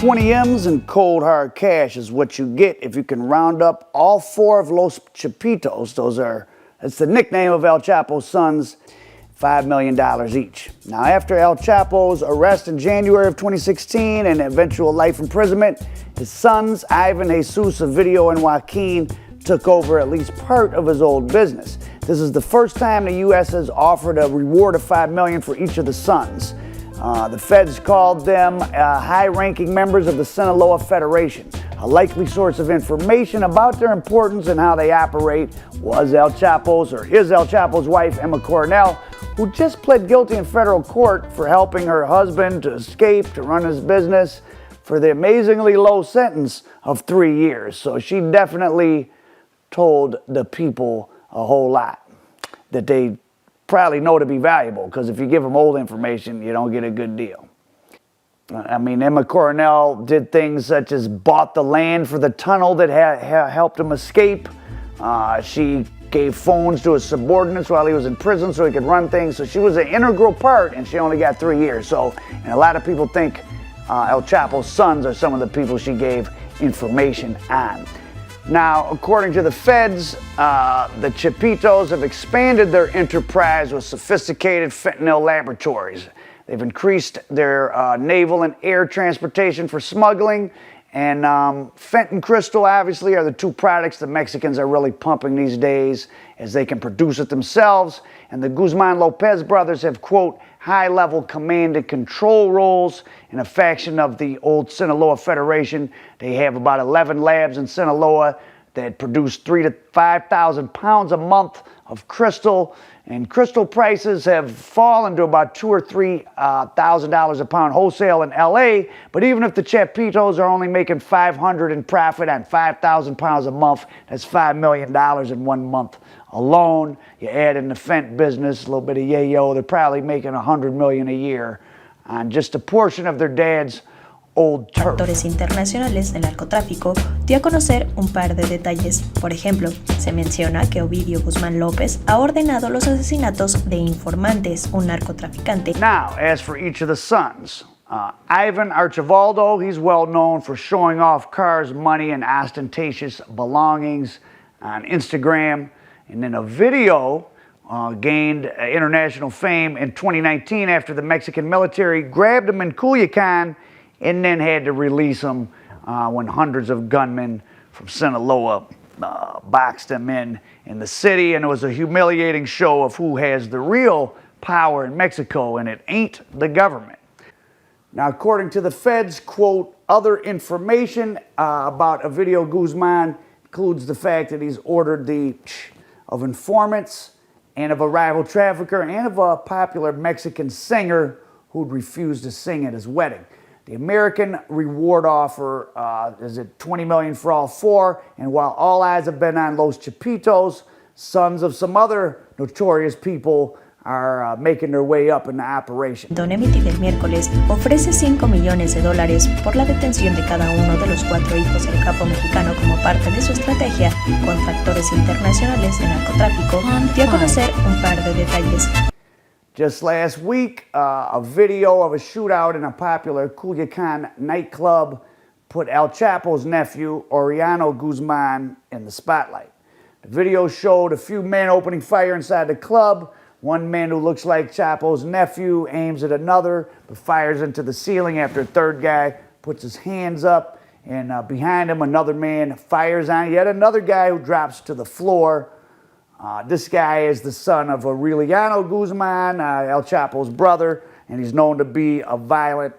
20 M's and cold hard cash is what you get if you can round up all four of Los Chapitos. That's the nickname of El Chapo's sons, $5 million each. Now, after El Chapo's arrest in January of 2016 and eventual life imprisonment, his sons, Ivan, Jesus, Ovidio, and Joaquín, took over at least part of his old business. This is the first time the U.S. has offered a reward of $5 million for each of the sons. The feds called them high-ranking members of the Sinaloa Federation. A likely source of information about their importance and how they operate was El Chapo's wife, Emma Coronel, who just pled guilty in federal court for helping her husband to escape, to run his business, for the amazingly low sentence of 3 years. So she definitely told the people a whole lot that they probably know to be valuable, because if you give them old information, you don't get a good deal. I mean, Emma Coronel did things such as bought the land for the tunnel that helped him escape. She gave phones to his subordinates while he was in prison so he could run things. So she was an integral part, and she only got 3 years. And a lot of people think El Chapo's sons are some of the people she gave information on. Now, according to the feds, the Chapitos have expanded their enterprise with sophisticated fentanyl laboratories. They've increased their naval and air transportation for smuggling, and fent and crystal obviously are the two products the Mexicans are really pumping these days, as they can produce it themselves. And the Guzman Lopez brothers have, quote, high-level command and control roles in a faction of the old Sinaloa Federation. They have about 11 labs in Sinaloa that produce 3,000 to 5,000 pounds a month of crystal, and crystal prices have fallen to about $2,000 or $3,000 a pound wholesale in LA. But even if the Chapitos are only making $500 in profit on 5,000 pounds a month, that's $5 million in 1 month alone. You add in the fent business, a little bit of yayo, they're probably making $100 million a year on just a portion of their dad's old turf. Actores internacionales del narcotráfico dio a conocer un par de detalles. Por ejemplo, se menciona que Ovidio Guzmán López ha ordenado los asesinatos de informantes, un narcotraficante. Now, as for each of the sons, Iván Archivaldo, he's well known for showing off cars, money, and ostentatious belongings on Instagram. And then a video gained international fame in 2019 after the Mexican military grabbed him in Culiacán and then had to release him when hundreds of gunmen from Sinaloa boxed him in the city. And it was a humiliating show of who has the real power in Mexico, and it ain't the government. Now, according to the feds, quote, other information about Ovidio Guzmán includes the fact that he's ordered of informants and of a rival trafficker and of a popular Mexican singer who'd refused to sing at his wedding. The American reward offer is at $20 million for all four, and while all eyes have been on Los Chapitos, sons of some other notorious people are making their way up in the operation. Don emitido el miércoles ofrece $5 millones por la detención de cada uno de los 4 hijos del capo mexicano como parte de su estrategia contra actores internacionales de narcotráfico. Dio a conocer un par de detalles. Just last week, a video of a shootout in a popular Culiacán nightclub put El Chapo's nephew, Aureliano Guzmán, in the spotlight. The video showed a few men opening fire inside the club. One man who looks like Chapo's nephew aims at another, but fires into the ceiling after a third guy puts his hands up. And behind him, another man fires on yet another guy who drops to the floor. This guy is the son of Aureliano Guzmán, El Chapo's brother, and he's known to be a violent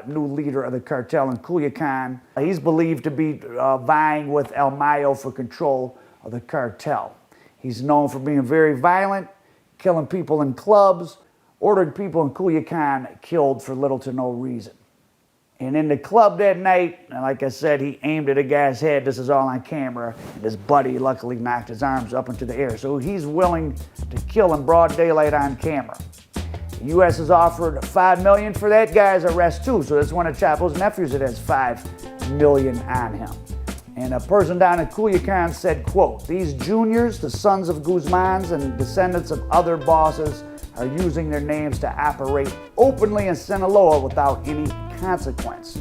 new leader of the cartel in Culiacán. He's believed to be vying with El Mayo for control of the cartel. He's known for being very violent, killing people in clubs, ordering people in Culiacán killed for little to no reason. And in the club that night, like I said, he aimed at a guy's head. This is all on camera. And his buddy luckily knocked his arms up into the air. So he's willing to kill in broad daylight on camera. The U.S. has offered $5 million for that guy's arrest too. So that's one of Chapo's nephews that has $5 million on him. And a person down in Culiacán said, quote, these juniors, the sons of Guzmans and descendants of other bosses, are using their names to operate openly in Sinaloa without any consequence.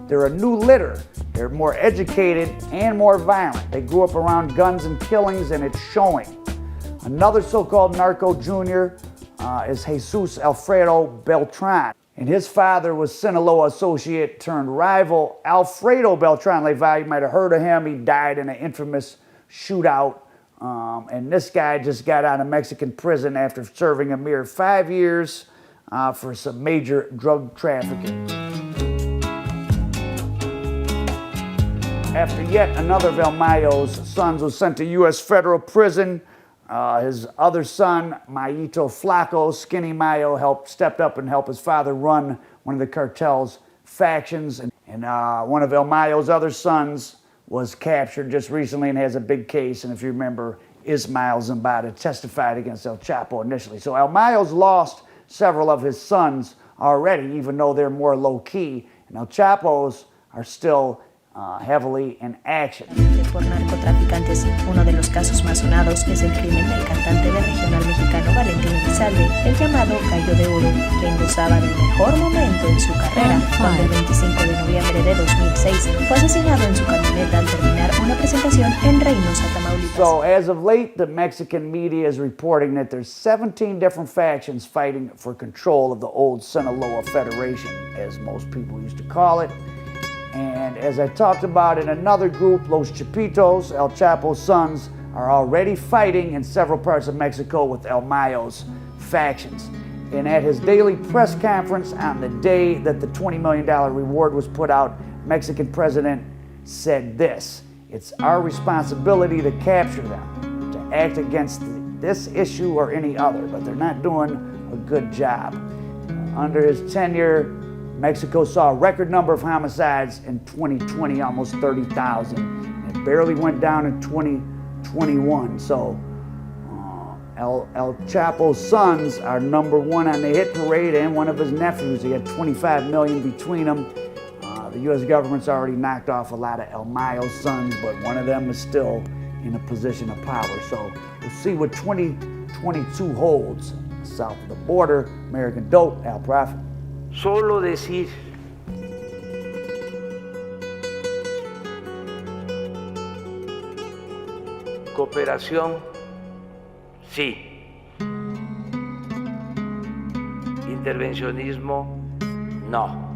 They're a new litter. They're more educated and more violent. They grew up around guns and killings, and it's showing. Another so-called narco junior is Jesús Alfredo Beltran. And his father was Sinaloa associate turned rival Alfredo Beltran. You might have heard of him. He died in an infamous shootout. And this guy just got out of Mexican prison after serving a mere 5 years for some major drug trafficking. After yet another of El Mayo's sons was sent to U.S. federal prison, his other son, Mayito Flaco, Skinny Mayo, stepped up and helped his father run one of the cartel's factions. And one of El Mayo's other sons was captured just recently and has a big case. And if you remember, Mayo Zambada testified against El Chapo initially. So El Mayo's lost several of his sons already, even though they're more low-key. And El Chapo's are still heavily in action. Por narcotraficantes, uno de los casos más sonados es el crimen del cantante de regional mexicano Valentín Elizalde, el llamado Gallo de Oro, quien gozaba del mejor momento en su carrera, cuando el 25 de noviembre de 2006 fue asesinado en su camioneta al terminar una presentación en Reynosa, Tamaulipas. So as of late, the Mexican media is reporting that there's 17 different factions fighting for control of the old Sinaloa Federation, as most people used to call it. And as I talked about in another group, Los Chapitos, El Chapo's sons, are already fighting in several parts of Mexico with El Mayo's factions. And at his daily press conference on the day that the $20 million reward was put out, Mexican president said this: "It's our responsibility to capture them, to act against this issue or any other, but they're not doing a good job." Under his tenure, Mexico saw a record number of homicides in 2020, almost 30,000. It barely went down in 2021. So El Chapo's sons are number one on the hit parade, and one of his nephews. He had 25 million between them. The U.S. government's already knocked off a lot of El Mayo's sons, but one of them is still in a position of power. So we'll see what 2022 holds. South of the border, American Dope, Al Prophet. Solo decir cooperación, sí. Intervencionismo, no.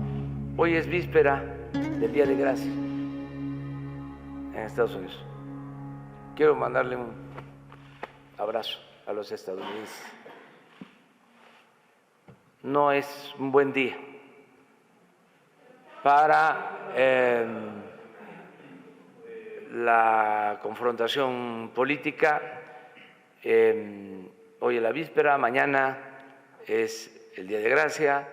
Hoy es víspera del Día de Gracia en Estados Unidos. Quiero mandarle un abrazo a los estadounidenses. No es un buen día para la confrontación política. Hoy es la víspera, mañana es el Día de Gracia.